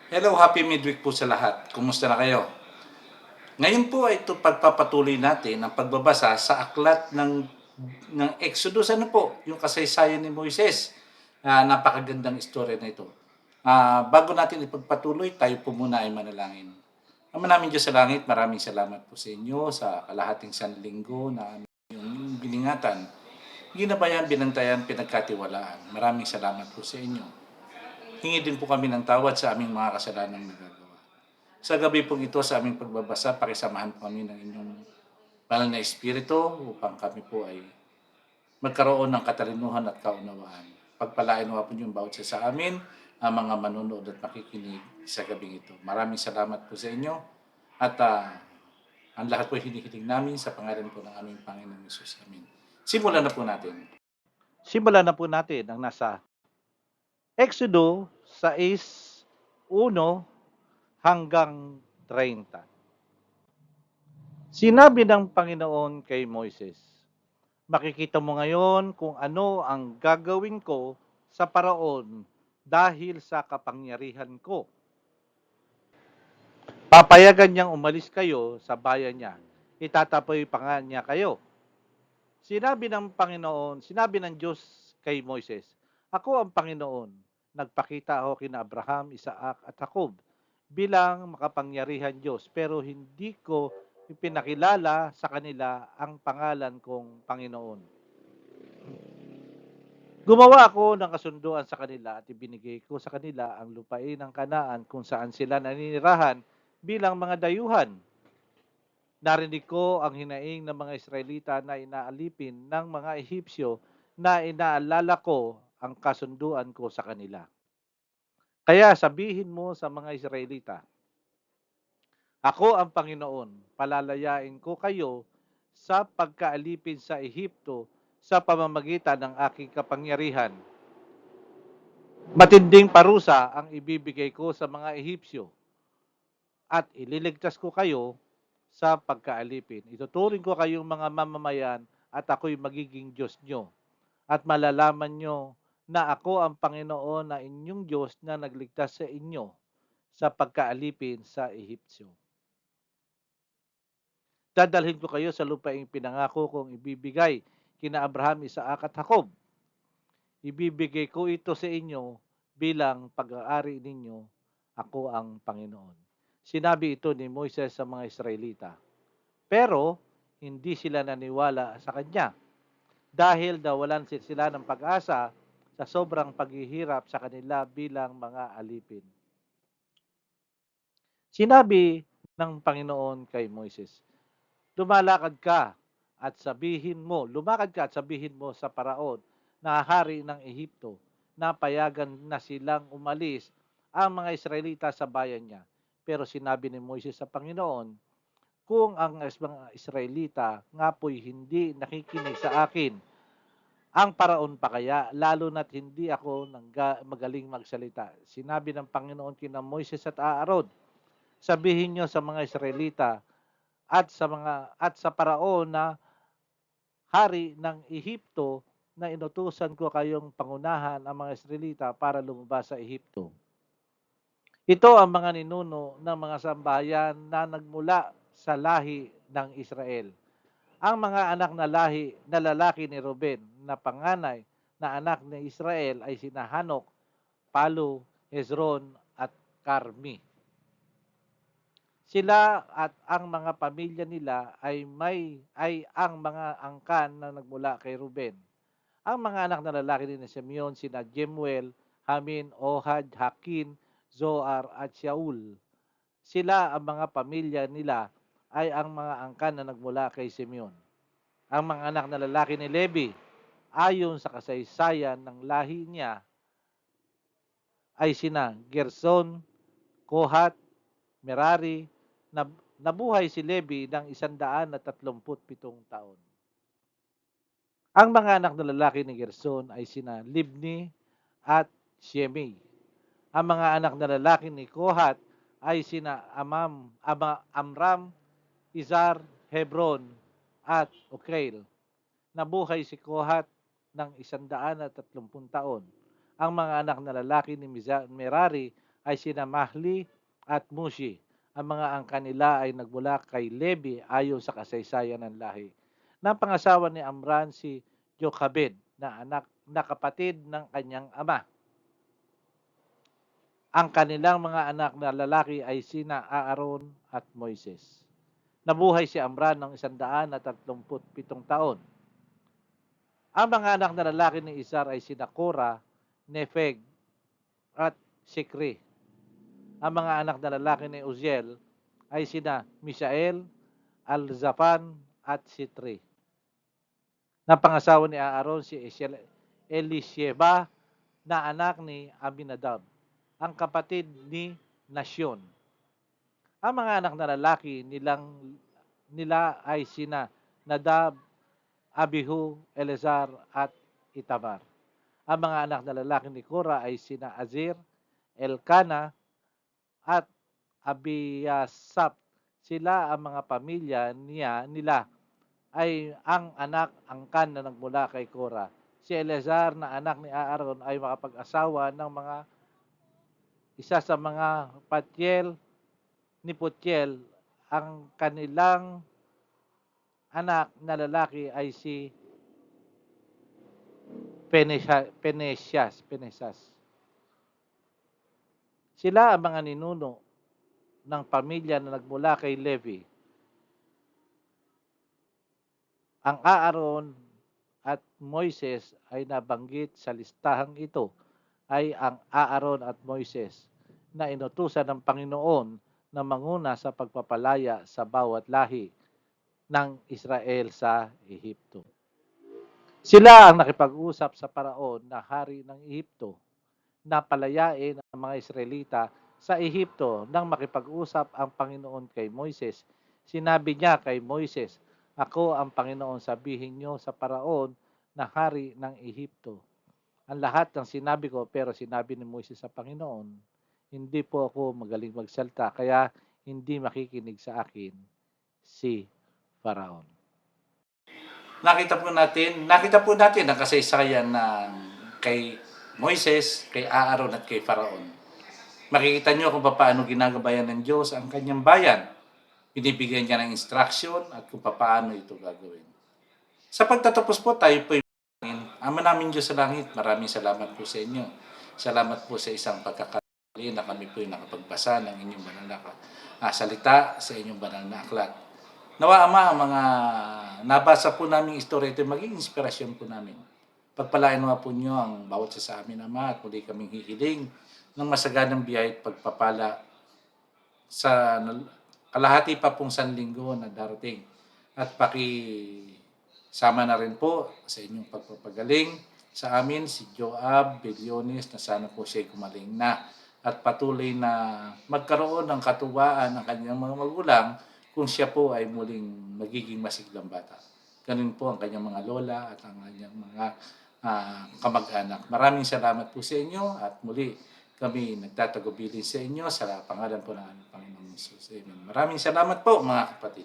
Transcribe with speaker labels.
Speaker 1: Hello, happy midweek po sa lahat. Kumusta na kayo? Ngayon po ay ito pagpapatuloy natin ang pagbabasa sa aklat ng Exodus. Ano po? Yung kasaysayan ni Moises. Napakagandang istorya na ito. Bago natin ipagpatuloy, tayo po muna ay manalangin. Ama namin Diyos sa langit, maraming salamat po sa inyo sa kalahating sanlinggo na yung biningatan. Ginabayan, binantayan, pinagkatiwalaan. Maraming salamat po sa inyo. Hingi din po kami ng tawad sa aming mga kasalanang nagagawa. Sa gabi pong ito sa aming pagbabasa, pakisamahan po kami ng inyong banal na espiritu upang kami po ay magkaroon ng katalinuhan at kaunawaan. Pagpalain mo po yung bawat isa sa amin, ang mga manunood at makikinig sa gabing ito. Maraming salamat po sa inyo at ang lahat po hinihiling namin sa pangalan po ng aming Panginoon Yesus. Amen. Simulan na po natin.
Speaker 2: Simulan na po natin ang nasa Exodo 6:1 hanggang 30. Sinabi ng Panginoon kay Moises, makikita mo ngayon kung ano ang gagawin ko sa paraon dahil sa kapangyarihan ko. Papayagan niyang umalis kayo sa bayan niya. Itatapoy pa nga niya kayo. Sinabi ng Diyos kay Moises, ako ang Panginoon. Nagpakita ako kina Abraham, Isaac at Jacob bilang makapangyarihan Diyos, pero hindi ko ipinakilala sa kanila ang pangalan kong Panginoon. Gumawa ako ng kasunduan sa kanila at ibinigay ko sa kanila ang lupain ng Kanaan kung saan sila naninirahan bilang mga dayuhan. Narinig ko ang hinaing ng mga Israelita na inaalipin ng mga Ehipsyo na inaalala ko ang kasunduan ko sa kanila. Kaya sabihin mo sa mga Israelita, ako ang Panginoon, palalayain ko kayo sa pagkaalipin sa Ehipto sa pamamagitan ng aking kapangyarihan. Matinding parusa ang ibibigay ko sa mga Ehipsyo at ililigtas ko kayo sa pagkaalipin. Ituturing ko kayong mga mamamayan at ako'y magiging Diyos nyo. At malalaman nyo na ako ang Panginoon na inyong Diyos na nagligtas sa inyo sa pagkaalipin sa Ehipsyo. Dadalhin ko kayo sa lupaing pinangako kong ibibigay kina Abraham, Isaac at Jacob. Ibibigay ko ito sa inyo bilang pag-aari ninyo. Ako ang Panginoon. Sinabi ito ni Moises sa mga Israelita. Pero hindi sila naniwala sa kanya dahil nawalan sila ng pag-asa sa sobrang paghihirap sa kanila bilang mga alipin. Sinabi ng Panginoon kay Moises, lumakad ka at sabihin mo sa paraon na hari ng Ehipto na payagan na silang umalis ang mga Israelita sa bayan niya. Pero sinabi ni Moises sa Panginoon, kung ang mga Israelita nga po'y hindi nakikinig sa akin, ang paraon pa kaya, lalo na't hindi ako magaling magsalita. Sinabi ng Panginoon kina Moises at Aaron, sabihin niyo sa mga Israelita at sa paraon na hari ng Ehipto na inutusan ko kayong pangunahan ang mga Israelita para lumabas sa Ehipto. Ito ang mga ninuno ng mga sambahayan na nagmula sa lahi ng Israel. Ang mga anak na lalaki ni Ruben na panganay na anak ni Israel ay sina Hanok, Palu, Hezron at Carmi. Sila at ang mga pamilya nila ay ang mga angkan na nagmula kay Ruben. Ang mga anak na lalaki ni Simeon sina Jemuel, Hamin, Ohad, Hakin, Zoar at Shaul. Sila ang mga pamilya nila ay ang mga angkan na nagmula kay Simeon. Ang mga anak na lalaki ni Levi, ayon sa kasaysayan ng lahi niya, ay sina Gerson, Kohat, Merari. Nabuhay si Levi ng 137 taon. Ang mga anak na lalaki ni Gerson ay sina Libni at Shimei. Ang mga anak na lalaki ni Kohat ay sina Amram, Izar, Hebron at Ukail. Nabuhay si Kohat ng 130 taon. Ang mga anak na lalaki ni Merari ay sina Mahli at Mushi. Ang mga angkan nila ay nagmula kay Levi ayon sa kasaysayan ng lahi. Napangasawa ni Amran si Jochebed na kapatid ng kanyang ama. Ang kanilang mga anak na lalaki ay sina Aaron at Moises. Nabuhay si Amran ng 137 taon. Ang mga anak na lalaki ni Izhar ay sina Korah, Nepheg at Sikri. Ang mga anak na lalaki ni Uziel ay sina Misael, Alzaphan at Sitri. Napangasawa ni Aaron si Elisheba na anak ni Aminadab, ang kapatid ni Nasyon. Ang mga anak na lalaki nila ay sina Nadab, Abihu, Eleazar at Itamar. Ang mga anak na lalaki ni Korah ay sina Azir, Elkana at Abiasap. Sila ang mga pamilya nila ay ang anak angkan na nagmula kay Korah. Si Eleazar na anak ni Aaron ay makapag-asawa ng isa sa mga Patiel ni Putiel. Ang kanilang anak na lalaki ay si Penesias. Sila ang mga ninuno ng pamilya na nagmula kay Levi. Ang Aaron at Moises ay nabanggit sa listahang ito ay ang Aaron at Moises na inutusan ng Panginoon na manguna sa pagpapalaya sa bawat lahi ng Israel sa Ehipto. Sila ang nakipag-usap sa paraon na hari ng Ehipto na palayain ang mga Israelita sa Ehipto nang makipag-usap ang Panginoon kay Moises. Sinabi niya kay Moises, "Ako ang Panginoon, sabihin niyo sa paraon na hari ng Ehipto ang lahat ng sinabi ko." Pero sinabi ni Moises sa Panginoon, "Hindi po ako magaling magsalita, kaya hindi makikinig sa akin si Faraon."
Speaker 1: Nakita po natin ang kasaysayan ng kay Moises, kay Aaron at kay Faraon. Makikita nyo kung paano ginagabayan ng Diyos ang kanyang bayan. Binibigyan niya ng instruction at kung paano ito gagawin. Sa pagtatapos po, tayo po Ama namin Diyos sa langit, maraming salamat po sa inyo. Salamat po sa isang pagkakali na kami po nakapagbasa ng inyong banal na salita sa inyong banal na aklat. Nawa Ama, ang mga nabasa po namin istorya ito maging inspirasyon po namin. Pagpalain naman po niyo ang bawat sa amin, Ama, at muli kaming hihiling ng masaganang biyaya at pagpapala sa kalahati pa pong sanlinggo na darating. At sama na rin po sa inyong pagpapagaling sa amin si Joab Bellones na sana po siya gumaling na at patuloy na magkaroon ng katuwaan ng kanyang mga magulang kung siya po ay muling magiging masiglang bata. Ganun po ang kanyang mga lola at ang kanyang mga kamag-anak. Maraming salamat po sa inyo at muli kami nagtatagubilin sa inyo sa pangalan po ng Panginoong Jesus. Amen. Maraming salamat po mga kapatid.